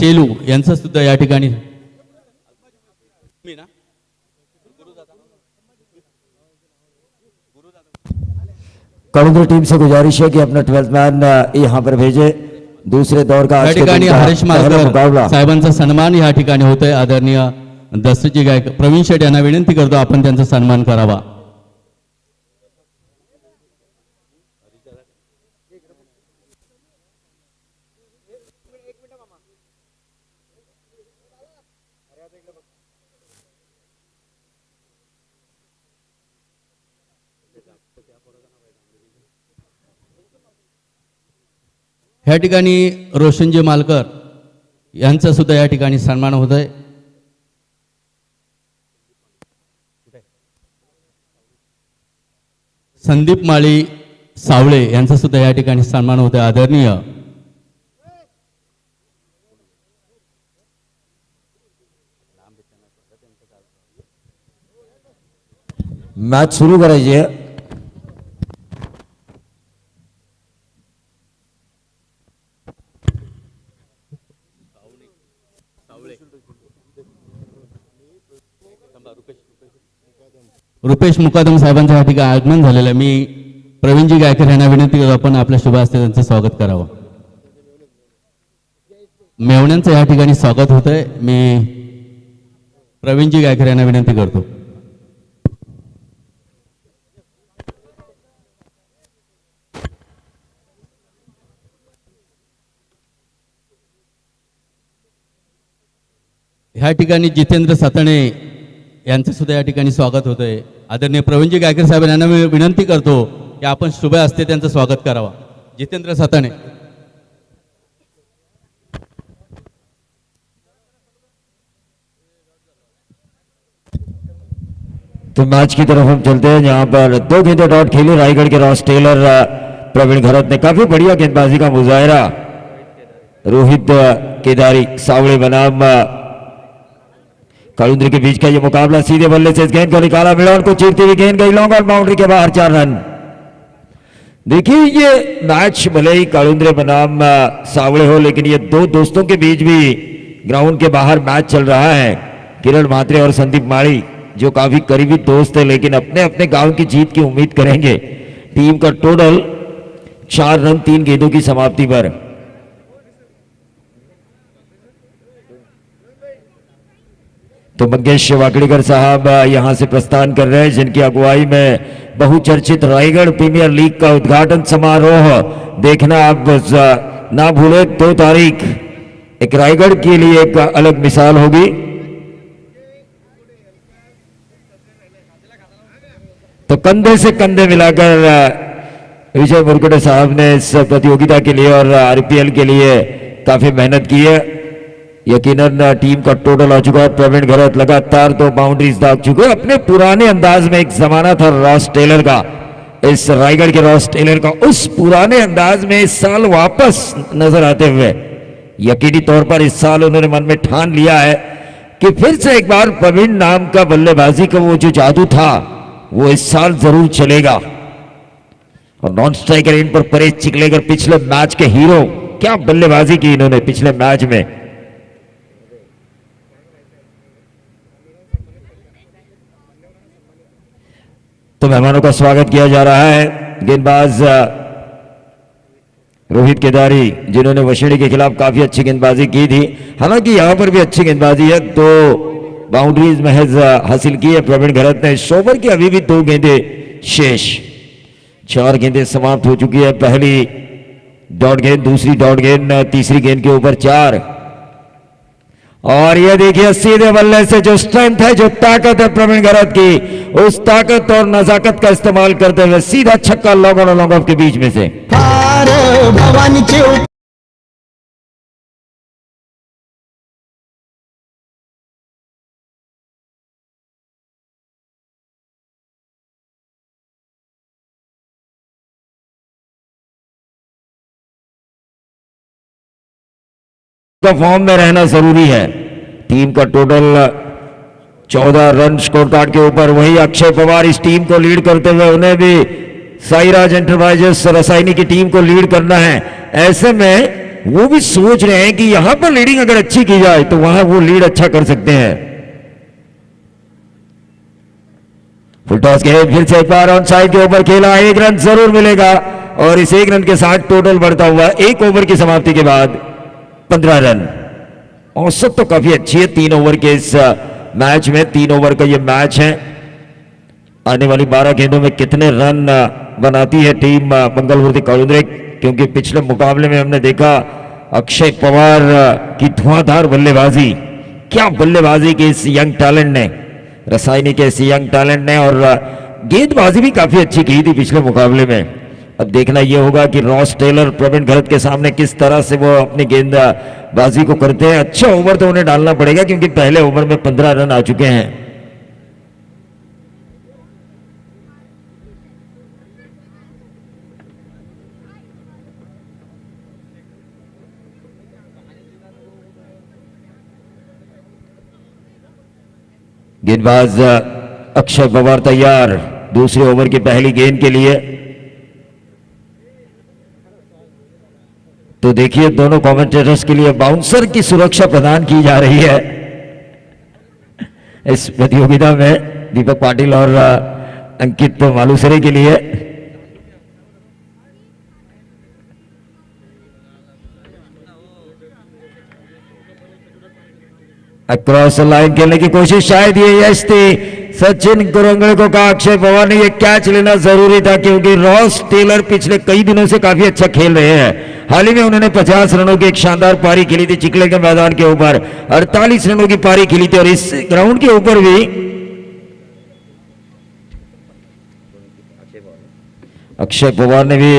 शेलू यांचं सुद्धा या ठिकाणी कलुंद्र टीम से गुजारिश है कि अपना 12th मैन यहां पर भेजे। दूसरे दौर का या ठिकाणी हरीश मालकर साहेबांचा सन्मान या ठिकाणी होतोय। आदरणीय दसरीचे गायक प्रवीण शेट यांना विनंती करतो आपण त्यांचा सन्मान करावा। या ठिकाणी रोशनजी मालकर यांचा सुद्धा या ठिकाणी सन्मान होत आहे। संदीप माळी सावळे यांचा सुद्धा या ठिकाणी सन्मान होत आहे। आदरणीय मैच सुरू करायची आहे। रुपेश मुकादम साहेबांच्या या ठिकाणी आगमन झालेलं आहे। मी प्रवीणजी गायकर यांना विनंती करतो आपण आपल्या शुभ हस्ते त्यांचं स्वागत करावं। मेवण्यांचं या ठिकाणी स्वागत होत आहे। मी प्रवीणजी गायकर यांना विनंती करतो। ह्या ठिकाणी जितेंद्र सतणे यांचं सुद्धा या ठिकाणी स्वागत होतंय। आदरणीय प्रवीणजी गायकर साहेब यांना मी विनंती करतो की आपण शुभ हस्ते त्यांचं स्वागत करावा। जितेंद्र सतणे तो मैच की तरफ हम चलते हैं जहां पर 2 गेंदें डॉट खेली रायगढ़ के रॉस टेलर प्रवीण घरत ने। काफी बढ़िया गेंदबाजी का मुजाहरा रोहित केदारी सावड़े बनाम कलुंद्र के बीच का ये मुकाबला। सीधे बल्ले से इस गेंद को निकाला, मिडॉन को चीरती हुई गेंद गई लॉन्ग और बाउंड्री के बाहर 4 रन। देखिए ये मैच भले ही कलुंद्र बनाम सावड़े हो, लेकिन ये दो दोस्तों के बीच भी ग्राउंड के बाहर मैच चल रहा है। किरण म्हात्रे और संदीप माड़ी जो काफी करीबी दोस्त है, लेकिन अपने अपने गांव की जीत की उम्मीद करेंगे। टीम का टोटल 4 रन 3 गेंदों की समाप्ति पर। तो मंगेश वाकड़ीकर साहब यहां से प्रस्थान कर रहे हैं, जिनकी अगुवाई में बहुचर्चित रायगढ़ प्रीमियर लीग का उद्घाटन समारोह देखना आप ना भूले। 2 तारीख एक रायगढ़ के लिए एक अलग मिसाल होगी। तो कंधे से कंधे मिलाकर विजय मुरकुटे साहब ने इस प्रतियोगिता के लिए और आरपीएल के लिए काफी मेहनत की है। यकीनन टीम का टोटल आ चुका है। प्रवीण घरत लगातार 2 बाउंड्रीज दाग चुके हैं। अपने पुराने अंदाज में एक जमाना था रॉस टेलर का, इस रायगढ़ के रॉस टेलर का, उस पुराने अंदाज में इस साल वापस नजर आते हुए यकीनी तौर पर इस साल उन्होंने मन में ठान लिया है कि फिर से एक बार प्रवीण नाम का बल्लेबाजी का वो जो जादू था वो इस साल जरूर चलेगा। और नॉन स्ट्राइकर इन पर परेश चिखलेकर पिछले मैच के हीरो, क्या बल्लेबाजी की इन्होंने पिछले मैच में। तो मेहमानों का स्वागत किया जा रहा है। गेंदबाज रोहित केदारी जिन्होंने वशिणी के खिलाफ काफी अच्छी गेंदबाजी की थी, हालांकि यहां पर भी अच्छी गेंदबाजी है। 2 बाउंड्रीज महज हासिल की है प्रवीण घरत ने। इस ओवर की अभी भी 2 गेंदें शेष, 4 गेंदें समाप्त हो चुकी है। पहली डॉट गेंद, दूसरी डॉट गेंद, तीसरी गेंद के ऊपर 4। और ये देखिए सीधे बल्ले से जो स्ट्रेंथ है, जो ताकत है प्रवीण घरत की, उस ताकत और नजाकत का इस्तेमाल करते हुए सीधा छक्का लॉन्ग ऑन और लॉन्ग ऑफ के बीच में से। फॉर्म में रहना जरूरी है। टीम का टोटल 14 रन स्कोर कार्ड के ऊपर। वही अक्षय पवार इस टीम को लीड करते हुए, उन्हें भी साईराज एंटरप्राइजेस रसायनी की टीम को लीड करना है। ऐसे में वो भी सोच रहे हैं कि यहां पर लीडिंग अगर अच्छी की जाए तो वहां वो लीड अच्छा कर सकते हैं। फुल टॉस के फिर से एक बार ऑन साइड के ऊपर खेला, 1 रन जरूर मिलेगा और इस 1 रन के साथ टोटल बढ़ता हुआ 1 ओवर की समाप्ति के बाद 15 रन। औसत तो काफी अच्छी है 3 ओवर के इस मैच में। 3 ओवर का ये मैच है। आने वाली 12 गेंदों में कितने रन बनाती है टीम मंगलमूर्ति कालुंद्रे, क्योंकि पिछले मुकाबले में हमने देखा अक्षय पवार की धुआंधार बल्लेबाजी, क्या बल्लेबाजी की इस यंग टैलेंट ने, रसायनी के इस यंग टैलेंट ने, और गेंदबाजी भी काफी अच्छी की थी पिछले मुकाबले में। अब देखना यह होगा कि रॉस टेलर प्रवीण घरत के सामने किस तरह से वो अपनी गेंदबाजी को करते हैं। अच्छा ओवर तो उन्हें डालना पड़ेगा क्योंकि पहले ओवर में 15 रन आ चुके हैं। गेंदबाज अक्षय पवार तैयार दूसरे ओवर की पहली गेंद के लिए। तो देखिए दोनों कमेंटेटर्स के लिए बाउंसर की सुरक्षा प्रदान की जा रही है इस प्रतियोगिता में, दीपक पाटिल और अंकित मालूसरे के लिए। अक्रॉस लाइन खेलने की कोशिश, शायद ये यश थी सचिन कुरंगड़े को कहा अक्षय पवार ने ये कैच लेना जरूरी था, क्योंकि रॉस टेलर पिछले कई दिनों से काफी अच्छा खेल रहे हैं। हाल ही में उन्होंने 50 रनों की एक शानदार पारी खेली थी चिखले के मैदान के ऊपर, 48 रनों की पारी खेली थी, और इस ग्राउंड के ऊपर भी अक्षय पवार ने भी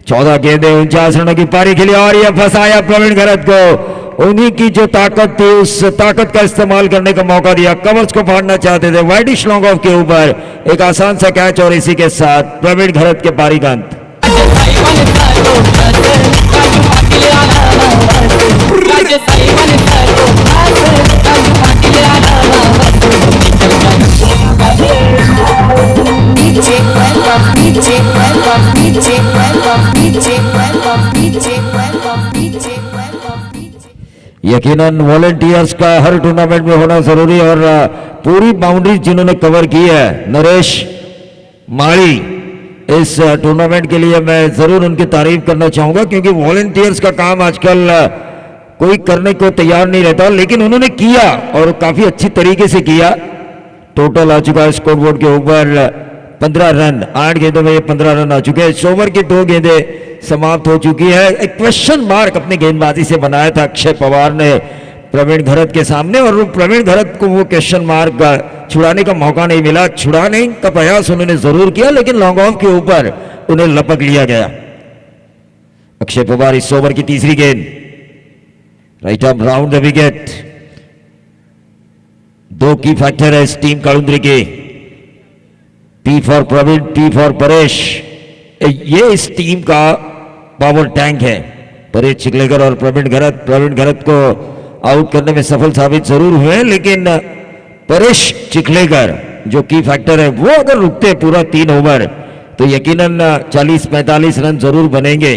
14 गेंदें 49 रनों की पारी खेली और यह फंसाया प्रवीण घरत को। उन्हीं की जो ताकत थी उस ताकत का इस्तेमाल करने का मौका दिया, कवर्स को फाड़ना चाहते थे, वाइडिश लॉन्ग ऑफ के ऊपर एक आसान सा कैच, और इसी के साथ प्रवीण घरत के पारी का अंत। यकीनन वॉलंटियर्स का हर टूर्नामेंट में होना जरूरी, और पूरी बाउंड्रीज जिन्होंने कवर की है नरेश माली इस टूर्नामेंट के लिए मैं जरूर उनकी तारीफ करना चाहूंगा, क्योंकि वॉलंटियर्स का काम आजकल कोई करने को तैयार नहीं रहता, लेकिन उन्होंने किया और काफी अच्छी तरीके से किया। टोटल आ चुका है स्कोरबोर्ड के ऊपर 15 रन, 8 गेंदों में ये 15 रन आ चुके हैं। इस ओवर की 2 गेंदें समाप्त हो चुकी है। एक क्वेश्चन मार्क अपनी गेंदबाजी से बनाया था अक्षय पवार ने प्रवीण घरत के सामने, और प्रवीण घरत को वो क्वेश्चन मार्क छुड़ाने का मौका नहीं मिला। छुड़ाने का प्रयास उन्होंने जरूर किया, लेकिन लॉन्ग ऑफ के ऊपर उन्हें लपक लिया गया। अक्षय पवार इस ओवर की तीसरी गेंद, right arm round the wicket. 2 की फैक्टर है इस टीम कालुंद्री के, P for Praveen, T for Paresh. ये इस टीम का पावर टैंक है। परेश चिखलेकर और प्रवीण घरत को आउट करने में सफल साबित जरूर हुए, लेकिन परेश चिखलेकर जो की फैक्टर है वो अगर रुकते पूरा 3 ओवर तो यकीनन 40-45 रन जरूर बनेंगे।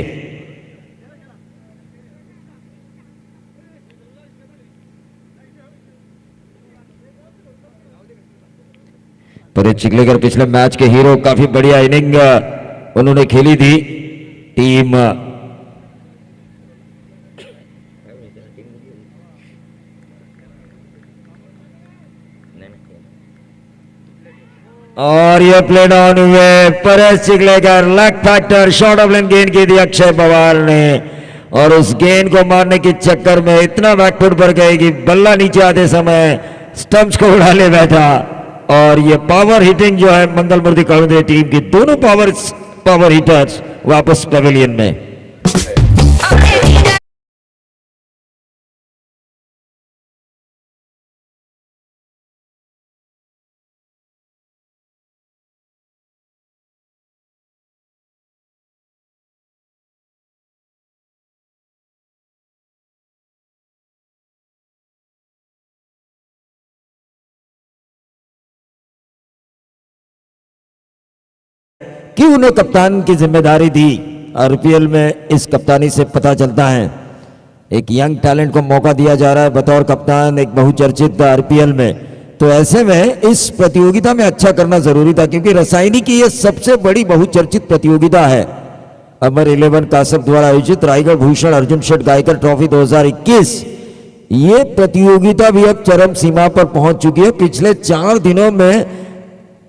परेश चिखलेकर पिछले मैच के हीरो, काफी बढ़िया इनिंग उन्होंने खेली थी। टीम और ये प्ले डाउन हुए, Paresh Chikhlekar leg factor short of length गेंद की थी अक्षय पवार ने, और उस गेंद को मारने के चक्कर में इतना बैकफुट पर गए कि बल्ला नीचे आते समय स्टंप्स को उड़ा ले बैठा। और ये पावर हिटिंग जो है मंगलमूर्ति कालुंद्रे टीम की, दोनों पावर हिटर्स वापस पवेलियन में। कि उन्हें कप्तान की जिम्मेदारी दी आरपीएल में इस कप्तानी से पता चलता है। एक यंग टैलेंट को मौका दिया जा रहा है बतौर कप्तान एक बहुचर्चित आरपीएल में, तो ऐसे में इस प्रतियोगिता में अच्छा करना जरूरी था, क्योंकि रसायनी की यह सबसे बड़ी बहुचर्चित प्रतियोगिता है। अमर 11 कासप द्वारा आयोजित रायगढ़ भूषण अर्जुन शेठ गायकर ट्रॉफी 2021, ये प्रतियोगिता भी अब चरम सीमा पर पहुंच चुकी है। पिछले 4 दिनों में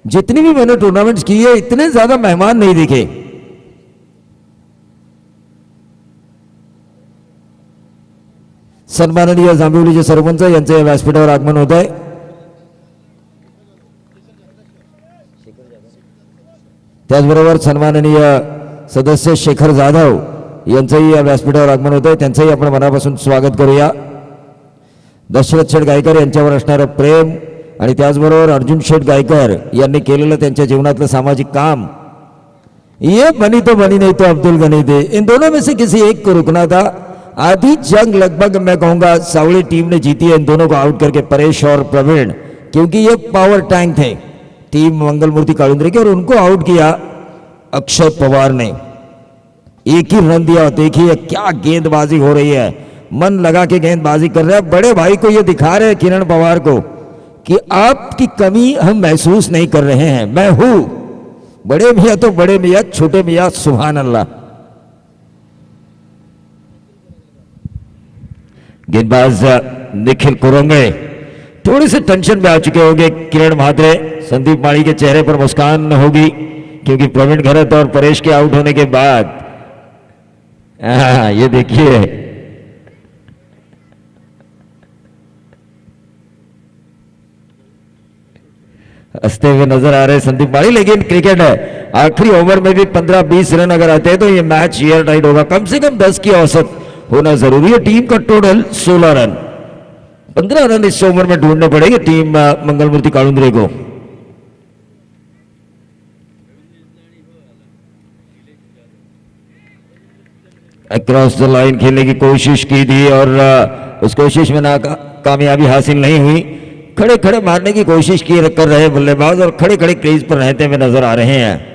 जितनी भी मैंने टूर्नामेंट्स की है, इतने ज्यादा मेहमान नहीं दिखे। सन्माननीय जांभिवलीचे सरपंच यांचे या व्यासपीठावर आगमन होत आहे। त्याचबरोबर सन्माननीय सदस्य शेखर जाधव यांचंही या व्यासपीठावर आगमन होत आहे, त्यांचंही आपण मनापासून स्वागत करूया। दशरथ शेठ गायकर यांच्यावर असणारं प्रेम आणि त्याचबरोबर अर्जुन शेठ गायकर यांनी केलेलं त्यांच्या जीवनातलं सामाजिक काम, ये बनी तो बनी नहीं तो अब्दुल गनी थे, इन दोनों में से किसी एक को रुकना था। आधी जंग लगभग मैं कहूंगा सावली टीम ने जीती है इन दोनों को आउट करके, परेश और प्रवीण, क्योंकि ये पावर टैंक थे टीम मंगलमूर्ति काळुंद्रे के, और उनको आउट किया अक्षय पवार ने। एक ही रन दिया। देखिए क्या गेंदबाजी हो रही है, मन लगा के गेंदबाजी कर रहे हैं। बड़े भाई को ये दिखा रहे हैं किरण पवार को कि आपकी कमी हम महसूस नहीं कर रहे हैं, मैं हूं। बड़े मियाँ तो बड़े मियाँ, छोटे मियाँ सुभान अल्लाह। गेंदबाज निखिल कुरंगे थोड़े से टेंशन में आ चुके होंगे। किरण म्हात्रे, संदीप माली के चेहरे पर मुस्कान होगी, क्योंकि प्रवीण घरत और परेश के आउट होने के बाद ये देखिए हंसते हुए नजर आ रहे संदीप माली। लेकिन क्रिकेट है, आखिरी ओवर में भी 15-20 रन अगर आते हैं तो ये मैच एयर टाइट होगा। कम से कम 10 की औसत होना जरूरी है। टीम का टोटल 16 रन, 15 रन इस ओवर में ढूंढने पड़ेंगे टीम मंगलमूर्ति काळुंद्रे को। अक्रॉस द लाइन खेलने की कोशिश की थी और उस कोशिश में कामयाबी हासिल नहीं हुई। खड़े खड़े मारने की कोशिश कर रहे बल्लेबाज और खड़े खड़े क्रीज पर रहते हुए नजर आ रहे हैं।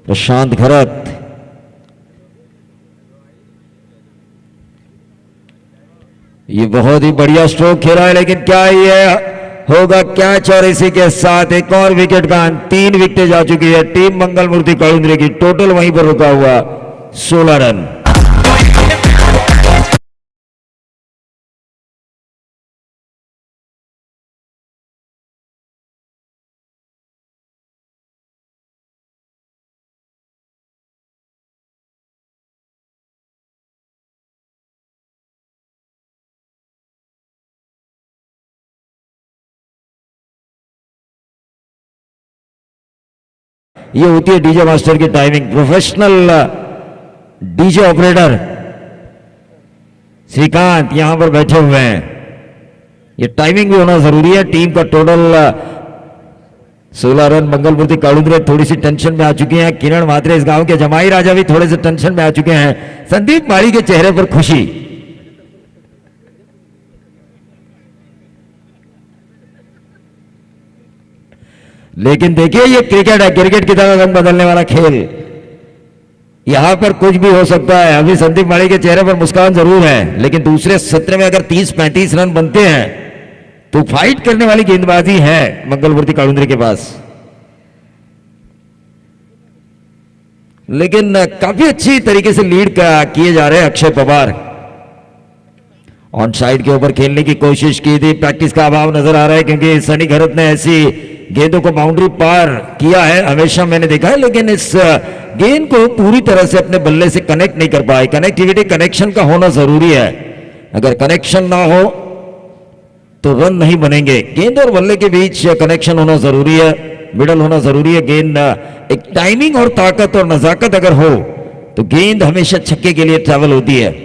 प्रशांत घरत, ये बहुत ही बढ़िया स्ट्रोक खेला है, लेकिन क्या ये होगा कैच? और इसी के साथ एक और विकेट का 3 विकेटें जा चुकी है टीम मंगलमूर्ति काळुंद्रे की। टोटल वहीं पर रुका हुआ 16 रन। ये होती है डीजे मास्टर की timing. Professional DJ operator Shrikant यहां पर बैठे हुए हैं। ये टाइमिंग भी होना जरूरी है। टीम का टोटल 16 रन। मंगलमूर्ति काळुंद्रे थोड़ी सी टेंशन में आ चुके हैं। किरण म्हात्रे इस गांव के जमाई राजा भी थोड़े से टेंशन में आ चुके हैं। संदीप माली के चेहरे पर खुशी। लेकिन देखिए ये क्रिकेट है, क्रिकेट की तरह रंग बदलने वाला खेल। यहां पर कुछ भी हो सकता है। अभी संदीप माली के चेहरे पर मुस्कान जरूर है, लेकिन दूसरे सत्र में अगर 30-35 रन बनते हैं तो फाइट करने वाली गेंदबाजी है मंगलमूर्ति काळुंद्रे के पास। लेकिन काफी अच्छी तरीके से लीड किए जा रहे हैं अक्षय पवार। ऑन साइड के ऊपर खेलने की कोशिश की थी। प्रैक्टिस का अभाव नजर आ रहा है, क्योंकि सनी घरत ने ऐसी गेंदों को बाउंड्री पार किया है हमेशा मैंने देखा है, लेकिन इस गेंद को पूरी तरह से अपने बल्ले से कनेक्ट नहीं कर पाए। कनेक्टिविटी, कनेक्शन का होना जरूरी है। अगर कनेक्शन ना हो तो रन नहीं बनेंगे। गेंद और बल्ले के बीच कनेक्शन होना जरूरी है, मिडल होना जरूरी है। गेंद एक टाइमिंग और ताकत और नजाकत अगर हो तो गेंद हमेशा छक्के के लिए ट्रैवल होती है।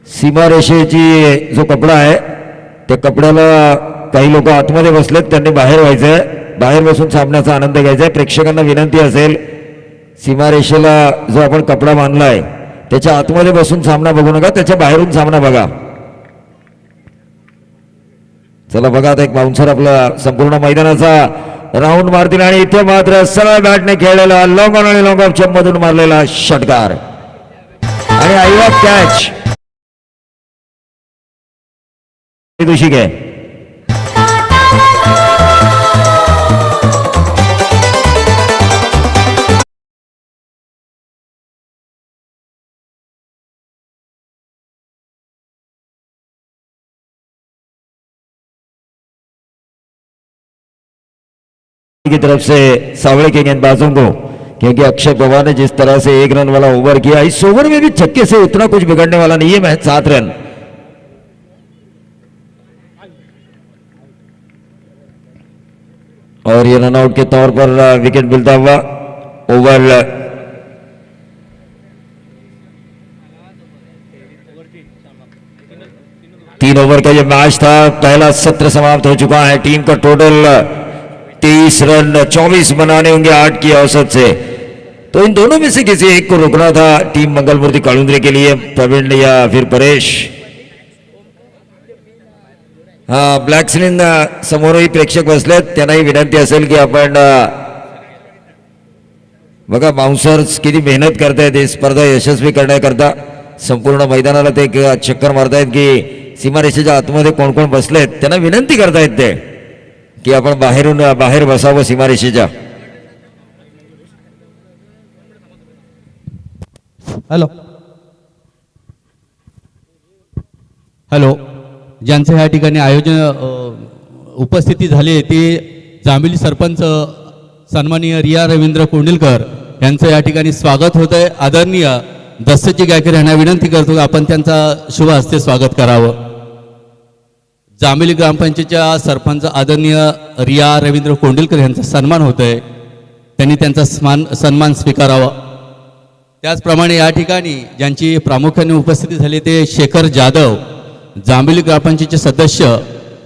सीमा रेषेची जो कपडा आहे त्या कपड्याला काही लोक आतमध्ये बसलेत, त्यांनी बाहेर व्हायचंय। बाहेर बसून सामन्याचा आनंद घ्यायचा आहे। प्रेक्षकांना विनंती असेल, सीमा रेषेला जो आपण कपडा बांधलाय त्याच्या आतमध्ये बसून सामना बघू नका, त्याच्या बाहेरून सामना बघा। चला बघा आता एक बाउन्सर आपला संपूर्ण मैदानाचा राऊंड मारतील आणि इथे मात्र सरळ बॅटने खेळलेला लॉंग ऑन आणि लॉंग ऑफ मधून मारलेला षटकार आणि आईवा कॅच दोषी आहे. की तरफ से सावड़े के गेंदबाजों को, क्योंकि अक्षय पवार ने जिस तरह से 1 रन वाला ओवर किया, इस ओवर में भी छक्के से उतना कुछ बिगड़ने वाला नहीं है. महज 7 रन. और ये रनआउट के तौर पर विकेट मिलता हुआ ओवर 3 ओवर का ये मैच था. पहला सत्र समाप्त हो चुका है. टीम का टोटल 23 रन 24 बनाने होंगे 8 की औसत से. तो इन दोनों में से किसी एक को रोकना था टीम मंगलमूर्ती काळुंद्रे के लिए, प्रवीण या फिर परेश. हा, ब्लॅक स्क्रीन समोरही प्रेक्षक बसलेत, त्यांनाही विनंती असेल की आपण बघा बाउन्सर्स किती मेहनत करतायत ही स्पर्धा यशस्वी करण्याकरता. संपूर्ण मैदानाला ते एक चक्कर मारतायत की सीमारेषेच्या आतमध्ये कोण कोण बसलेत त्यांना विनंती करतायत ते की आपण बाहेर बसावं सीमारेषेच्या. हॅलो हॅलो ज्यांचं ह्या ठिकाणी आयोजन उपस्थिती झाली आहे ते जांभिली सरपंच सन्माननीय रिया रवींद्र कोंडिलकर यांचं या ठिकाणी स्वागत होत आहे. आदरणीय दत्तजी गायकर यांना विनंती करतो की आपण त्यांचा शुभ हस्ते स्वागत करावं. जांभिली ग्रामपंचायतच्या सरपंच आदरणीय रिया रवींद्र कोंडिलकर यांचा सन्मान होत आहे, त्यांनी त्यांचा सन्मान स्वीकारावा. त्याचप्रमाणे या ठिकाणी ज्यांची प्रामुख्याने उपस्थिती झाली ते शेखर जाधव जांभिली ग्रामपंचायतचे सदस्य,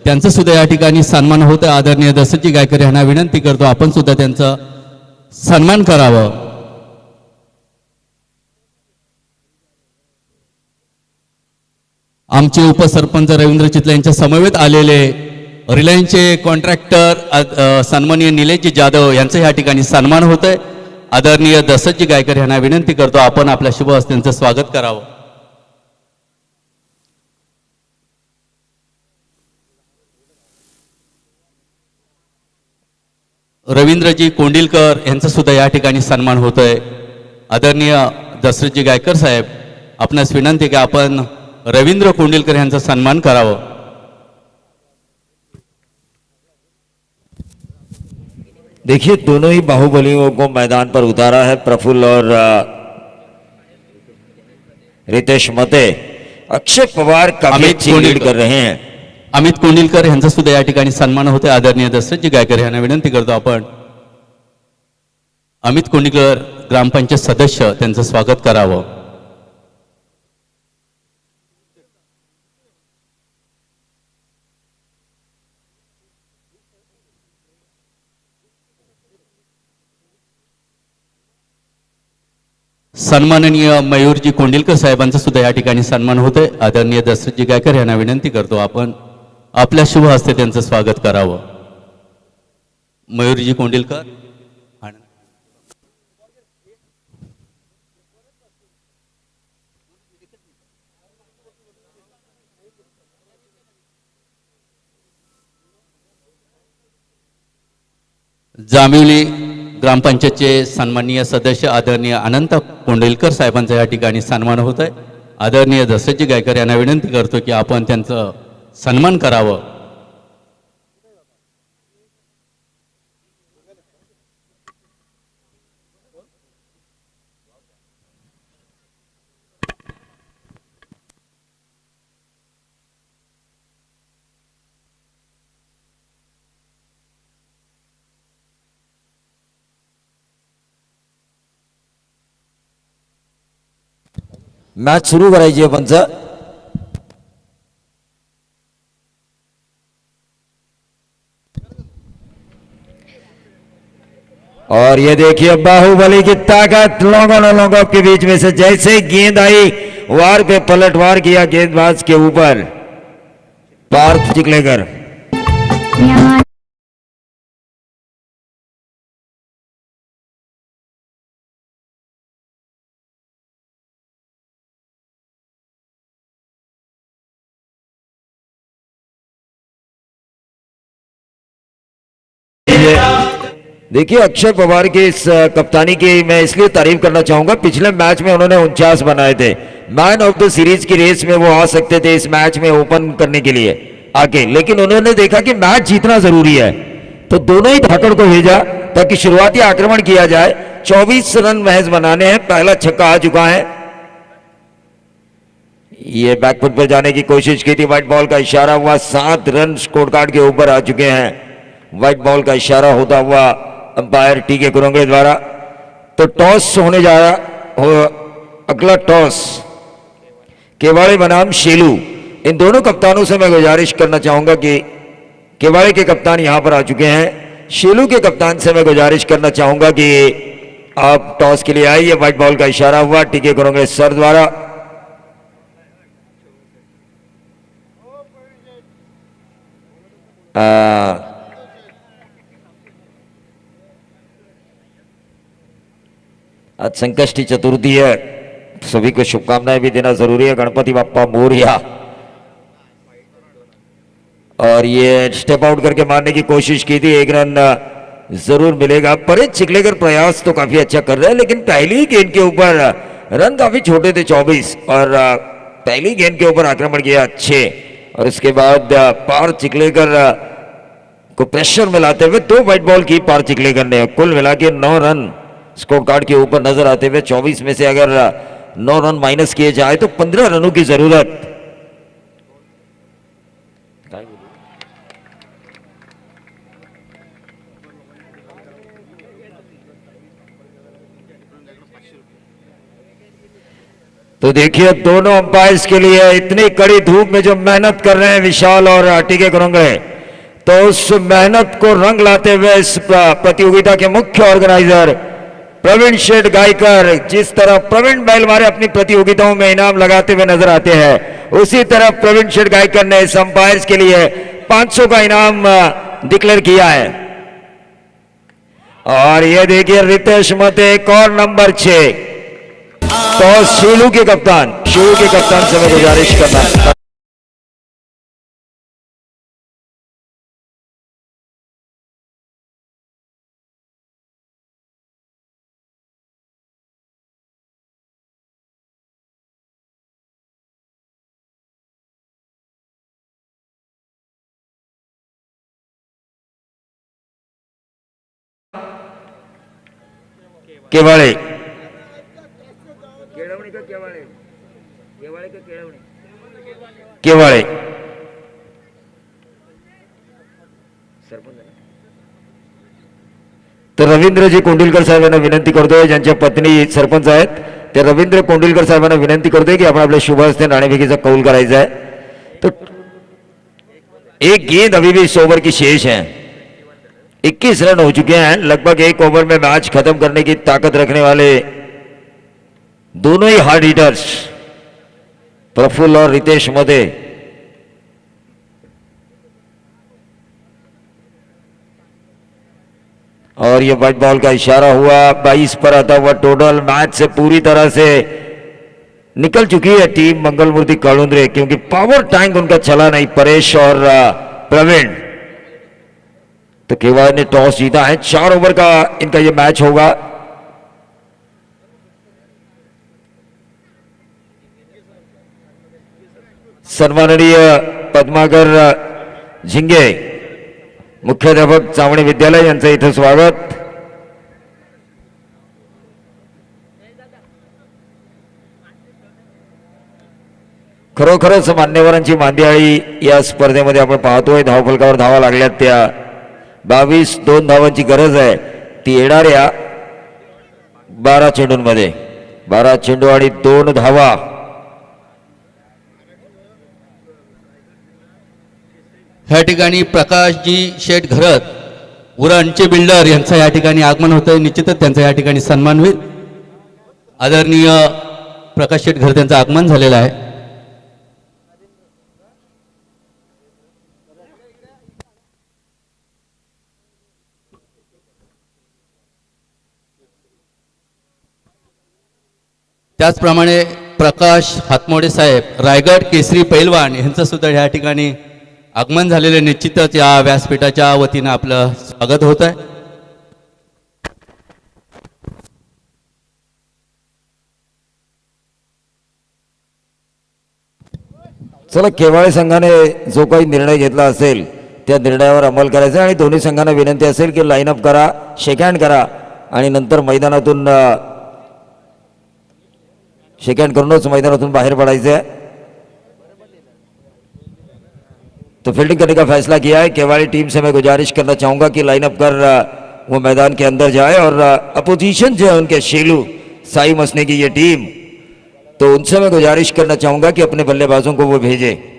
त्यांचं सुद्धा या ठिकाणी सन्मान होत आहे. आदरणीय दत्तजी गायकर यांना विनंती करतो आपण सुद्धा त्यांचा सन्मान करावं. आमचे उपसरपंच रवींद्र चितले यांच्या समवेत आलेले रिलायन्सचे कॉन्ट्रॅक्टर सन्माननीय निलेशजी जाधव यांचं या ठिकाणी सन्मान होत आहे. आदरणीय दत्तजी गायकर यांना विनंती करतो आपण आपल्या शुभ हस्त्यांचं स्वागत करावं. रवींद्रजी कोंडिलकर यांचा सुद्धा या ठिकाणी सन्मान होत आहे. आदरणीय दशरथजी गायकर साहेब आपणास विनंती की आपण रवींद्र कोंडिलकर यांचा सन्मान करावं. देखिए दोनों ही बाहुबलियों को मैदान पर उतारा है. प्रफुल्ल और रितेश मते. अक्षय पवार काफी अच्छी लीड कर रहे हैं. अमित कोंडिलकर यांचा सुद्धा या ठिकाणी सन्मान होते. आदरणीय दशरथजी गायकर यांना विनंती करतो आपण अमित कोंडिलकर ग्रामपंचायत सदस्य त्यांचं स्वागत करावं. सन्माननीय मयूरजी कोंडिलकर साहेबांचा सुद्धा या ठिकाणी सन्मान होतोय. आदरणीय दशरथजी गायकर यांना विनंती करतो आपण आपल्या शुभ हस्ते त्यांचं स्वागत करावं. मयूरजी कोंडिलकर. जांभिवली ग्रामपंचायतचे सन्माननीय सदस्य आदरणीय अनंत कोंडिलकर साहेबांचा या ठिकाणी सन्मान होत आहे. आदरणीय दशरथजी गायकर यांना विनंती करतो की आपण त्यांचं सन्मान करावं. मैच सुरू करायची आहे पंच. और ये देखिए बाहुबली की ताकत लॉन्ग ऑन लॉन्ग ऑफ के बीच में से जैसे गेंद आई वार पे पलटवार किया गेंदबाज के ऊपर. पार्थ चिखलेकर प्यार। देखिए अक्षय पवार की इस कप्तानी की मैं इसलिए तारीफ करना चाहूंगा, पिछले मैच में उन्होंने 49 बनाए थे, मैन ऑफ द सीरीज की रेस में वो आ सकते थे इस मैच में ओपन करने के लिए आगे, लेकिन उन्होंने देखा कि मैच जीतना जरूरी है तो दोनों ही धाकड़ को भेजा ताकि शुरुआती आक्रमण किया जाए। 24 रन महज बनाने हैं, पहला छक्का आ चुका है। ये बैकफुट पर जाने की कोशिश की थी, व्हाइट बॉल का इशारा हुआ, 7 रन स्कोर कार्ड के ऊपर आ चुके हैं। व्हाइट बॉल का इशारा होता हुआ अंपायर टीके कुरंगड़े द्वारा। तो टॉस होने जा रहा हो, अगला टॉस केवाड़े बनाम शेलू, इन दोनों कप्तानों से मैं गुजारिश करना चाहूंगा कि केवाड़े के कप्तान यहां पर आ चुके हैं, शेलू के कप्तान से मैं गुजारिश करना चाहूंगा कि आप टॉस के लिए आइए। व्हाइट बॉल का इशारा हुआ टीके कुरंगड़े सर द्वारा। आज संकष्टी चतुर्थी है, सभी को शुभकामनाएं भी देना जरूरी है। गणपति बाप्पा मोरया। और ये स्टेप आउट करके मारने की कोशिश की थी, 1 रन जरूर मिलेगा। परेश चिखलेकर प्रयास तो काफी अच्छा कर रहे हैं, लेकिन पहली गेंद के ऊपर रन काफी छोटे थे 24, और पहली गेंद के ऊपर आक्रमण किया अच्छे, और उसके बाद पार चिखलेकर को प्रेशर में लाते हुए 2 व्हाइट बॉल की पार चिखलेकर ने, कुल मिला के 9 रन स्कोर कार्ड के ऊपर नजर आते हुए। 24 में से अगर 9 रन माइनस किए जाए तो 15 रनों की जरूरत। तो देखिए दोनों अंपायर्स के लिए इतनी कड़ी धूप में जो मेहनत कर रहे हैं विशाल और टीके कुरंगड़े, तो उस मेहनत को रंग लाते हुए इस प्रतियोगिता के मुख्य ऑर्गेनाइजर प्रवीण शेठ गायकर, जिस तरह प्रवीण बैलवारे अपनी प्रतियोगिताओं में इनाम लगाते हुए नजर आते हैं, उसी तरह प्रवीण शेठ गायकर ने इस अंपायर्स के लिए 500 का इनाम डिक्लेयर किया है। और ये देखिए रितेश मते एक और नंबर 6, तो शेलू के कप्तान से मैं गुजारिश करना। केवाड़े केवाड़े तर रवींद्रजी कोंडिलकर साहेबांना विनंती करतोय, ज्यांच्या पत्नी सरपंच आहेत, ते रवींद्र कोंडिलकर साहेबांना विनंती करतोय की आपण आपल्या शुभ हस्ते नाणेफेकीचा कौल करायचा है। तो एक गेंद अभी भी इस ओवर की शेष है, 21 रन हो चुके हैं। लगभग 1 ओवर में मैच खत्म करने की ताकत रखने वाले दोनों ही हार्ड हिटर्स प्रफुल्ल और रितेश मते। और ये व्हाइट बॉल का इशारा हुआ, 22 पर आता हुआ टोटल। मैच से पूरी तरह से निकल चुकी है टीम मंगलमूर्ति कालुंद्रे, क्योंकि पावर टैंक उनका चला नहीं, परेश और प्रवीण। तो केवाड़ ने टॉस जीता है, 4 ओवर का इनका ये मैच होगा। सन्माननीय पद्माकर झिंगे, मुख्याध्यापक चावणी विद्यालय, यांचं इथं स्वागत। खरोखरच मान्यवरांची मांदियाळी या स्पर्धेमध्ये आपण पाहतोय। धावफलकावर धावा लागल्यात त्या 22, 2 धावांची गरज आहे ती येणाऱ्या 12 चेंडूंमध्ये। 12 चेंडू आणि 2 धावा। ह्या ठिकाणी प्रकाशजी शेठ घरत, उरणचे बिल्डर यांचं या ठिकाणी आगमन होतं। निश्चितच त्यांचा या ठिकाणी सन्मान होईल। आदरणीय प्रकाश शेठ घरत यांचं आगमन झालेलं आहे। त्याचप्रमाणे प्रकाश हातमोडे साहेब रायगड केसरी पैलवान यांचं सुद्धा ह्या ठिकाणी आगमन झालेले निश्चितच या व्यासपीठाच्या वतीनं आपलं स्वागत होत आहे. चला केवाळे संघाने जो काही निर्णय घेतला असेल त्या निर्णयावर अंमल करायचा आणि दोन्ही संघांना विनंती असेल की लाईन अप करा, शेक हँड करा आणि नंतर मैदानातून शेक हँड करूनच मैदानातून बाहर पड़ाइसे. तो फील्डिंग करने का फैसला किया है. केवाड़ी टीम से मैं गुजारिश करना चाहूंगा कि लाइन अप कर वो मैदान के अंदर जाए और अपोजिशन जो है उनके शेलू साई मसने की ये टीम, तो उनसे मैं गुजारिश करना चाहूंगा कि अपने बल्लेबाजों को वो भेजें.